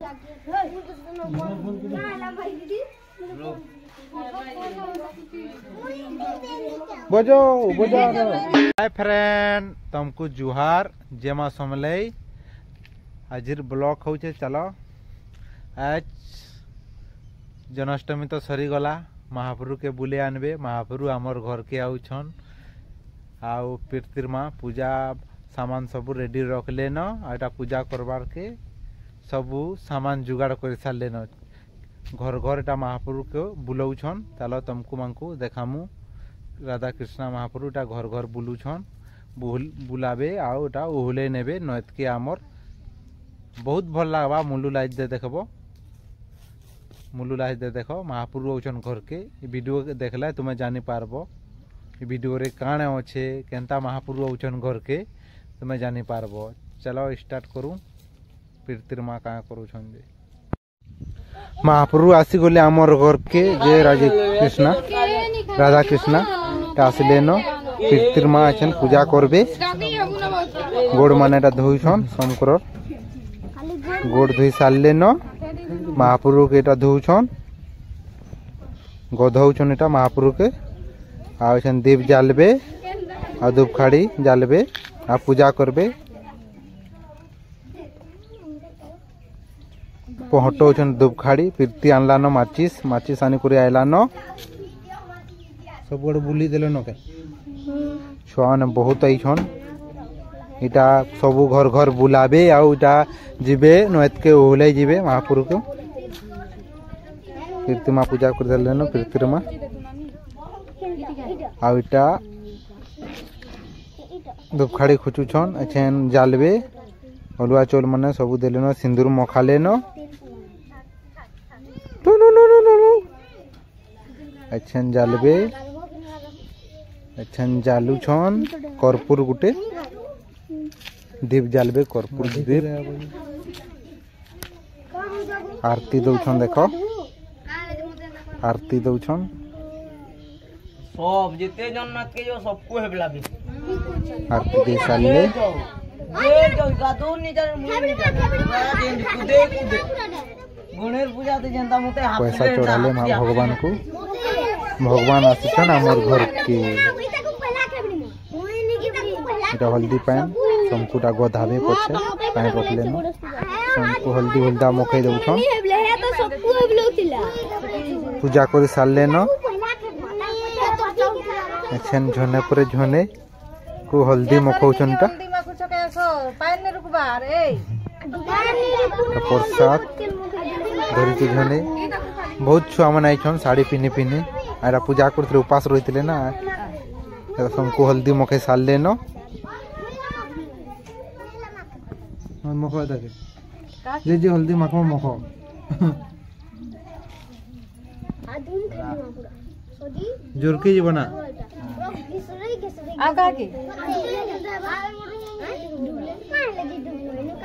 बजो बजो। Hi friend, तुमको जुहार जेमा समलई आजिर ब्लॉक होचे। चलो आज जन्माष्टमी तो सरी गला, महाप्रभु के बुले आनबे। महाप्रभु आमर घर के आउछन आउ पीरतिर माँ पूजा सामान सब रेडी रख लेन। आटा पूजा करवार के सबू सामान जुगाड़ कर सारे न। घर घर एटा महाप्रभु को बुलाउछन। चलो तुमको मानकू देखामु। राधा कृष्ण महाप्रभु एटा घर घर बुलुछन, बुलाबे आउ एटा उहुले नेबे नैत के आमर बहुत भल लागबा। मुलु लाइट दे देखबो, मुलु लाइट दे देखो। महाप्रभु आउछन घर के। वीडियो देखला तुम्हें जानी पारबो वीडियो रे काणे अच्छे केनता महाप्रभु आउछन घर के तुम्हें जानी पारबो। चलो स्टार्ट करूँ। पीरतिर माँ क्या करुछन जे महाप्रभु आसी गले आमर घर के। जे राजे कृष्णा राधा कृष्णा आसले न। पीरतिर माँ आछन पूजा करबे। गोड़ माने धोइछन शंकर गोड़ धोई सारले न। महाप्रभु के एटा धोउछन, गधौछन एटा महाप्रभु के। आछन दीप जालबे आ धूपखाड़ी जालबे आ पूजा करबे। पहटौछन धूपखाड़ी। पीरती आनला न माचिस, माचिस आनी करे आइला न। सब बड़ बुली देले न के छुआ ने बहुत आइछन। इटा सबू घर घर बुलाबे आउ इटा जिबे नैत के ओहले जिबे महाप्रभु को। पीरती माँ पूजा कर देले न। पीरतिर माँ आउ इटा धूपखाड़ी खुचुछन। एछन जालबे हलुआ चौल माने सबू देले न। सिंदूर मखाले न। एछन जालबे एछन जालुछन। कर्पूर गुटे दीप जालबे कर्पूर दीप। आरती दौछन देखो, आरती दौछन सब जिते जन्नत के जो सबको हेबला भी आरती दे साले। ये जो गादो निजर मुनि दिन कुदे कुदे गणेश पूजा ते जनता मते हाथ पैसा चढ़ाले माँ भगवान को। भगवान आसिछन आमर घर के। इटा हल्दी पैन समकुटा गधाबे पछे पैन रखले न। समकु हल्दी हल्दा मखई दउछन। पूजा कर सारले न। एछन झने परे झने को हल्दी मखौछन ता प्रसाद धरी के झने। बहुत छुआ मन आइछन साड़ी पिनी पिनी। आरा पूजा करथले उपास रहितले ना। समको हल्दी मखई सारले न। मखो देखे जे जे हल्दी मखो मखो जोरकी जी बना आका के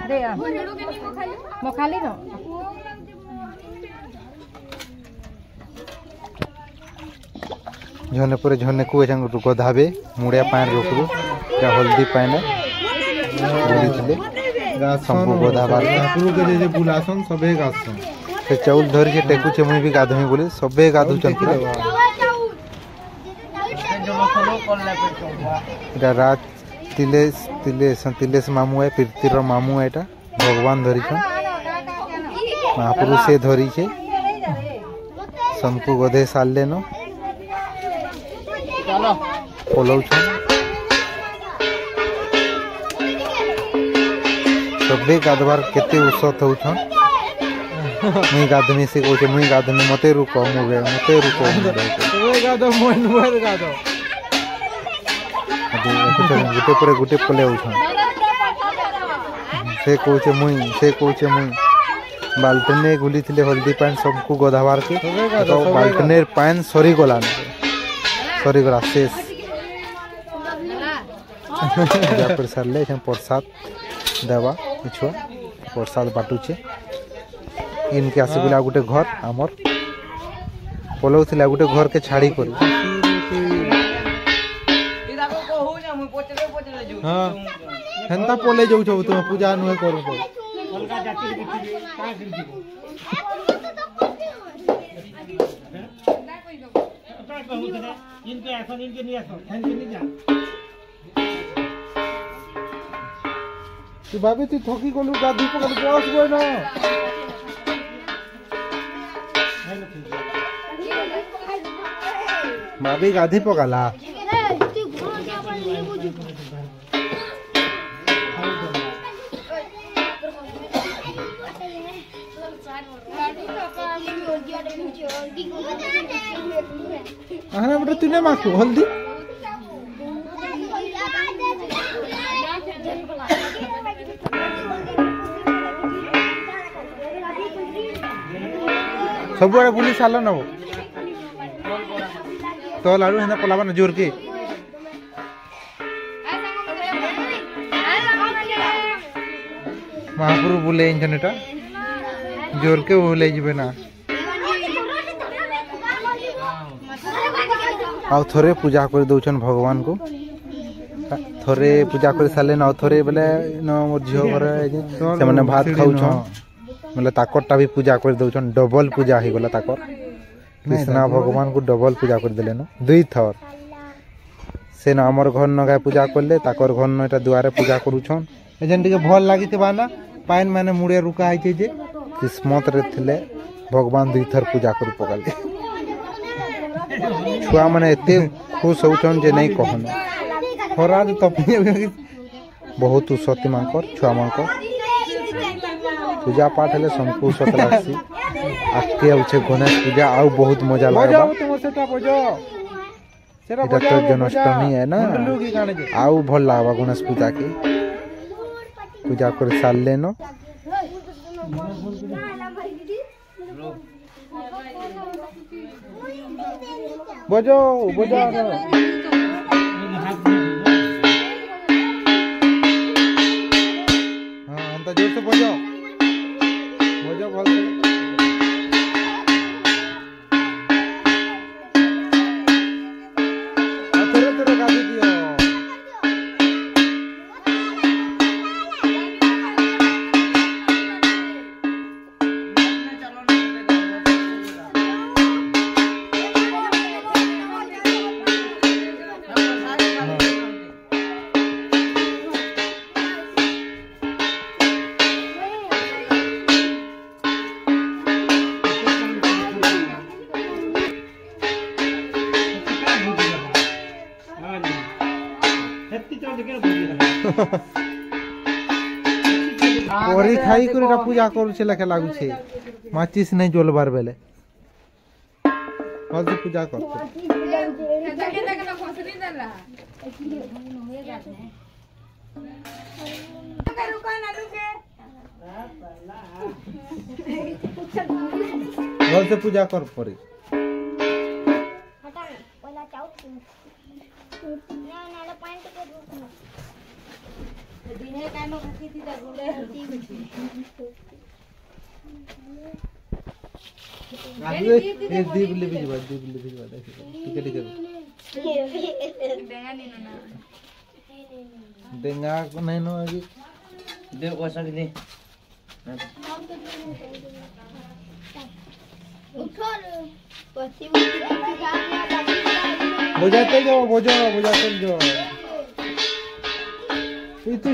दे आ मखाली न। झने पर झने को एजन गधाबे मुड़िया पान रोकरू। या हल्दी पाने बोलितले संपू गधाबार महाप्रभु के जे बुलासन सबे गासन। से चाउल धर के टेकु छे मुई भी गाधमी बोले सबे गाधु चलती। एटा रात तिलेस तिलेस तिलेस मामू है। पीरतिर मामू है। एटा भगवान धरी छन महाप्रभु से धरी छे। संपू गधे सारले न। पलौछन सबे गाधवार केते उसत होछन। मुई गाधनी से कहछे मुई गाधनी मते रुको मुगे मते रुको मुगे गाधो मन मोर गाधो। गुटे पर गुटे पले होछन। से कहछे मुई बाल्टने गुलीथिले हल्दी पान सबको गधावार के। तो बाल्टनेर पान सरी गला शेष। पूजा कर सारले प्रसाद देवा छुआ प्रसाद बाटुचे। इनके आसिगला गोटे घर आमर पलौथिला गोटे घर के छाड़ी कर। हाँ हेन्ता पले जाऊ तुम पूजा नुहे कर तू भाभी तू थकी गलु गाधी पकड़ बस गए ना भाभी गाधी पकाला अरे बेटा तूने माखू हल्दी सब आड़े बुली साल नब तो लाडू हेना पलाबा जोर के महापुर बुले इंजनटा जोर के बुले जबे ना आउ थोरे पूजा कर दउछन भगवान को थोरे पूजा कर साले ना थोरे बेले न मोर झियो घर से माने भात खाउछन मतलब ताकरटा भी पूजा कर दउछन डबल पूजा ही गला ताकर कृष्णा भगवान को डबल पूजा कर देले न दुई थर से न हमर घर न गाय पूजा करले ताकर घर न एटा दुआरे पूजा करूछन एजन टिके भल लागितबा ना पाइन माने मुड़े रुका आइते जे किस्मत रे थिले भगवान दुई थर पूजा कर पकल छुआ माने एते खुश होउछन जे नहीं कहन खरा तो बहुत सती मांकर छुआ मांकर पूजा पाठ हेले सबको सत लागसी आके आउछे गणेश पूजा आउ बहुत मजा लागबा एटा तो जन्माष्टमी है ना आउ भल लागबा गणेश पूजा के पूजा कर सारले न बजो बजो हां अंत जोर से बजो बजो भल थोड़े थोड़े गाड़ी दियो परी खाई कर पूजा करुचे लेखे लगुचे माचिस नहीं जलबार बेले भल से पूजा कर भल से पूजा कर परी दीप ले भिजवा ठीक है देंगा नहीं नो आगे देव को सकते बजाते जाओ बजाते जाओ ये तो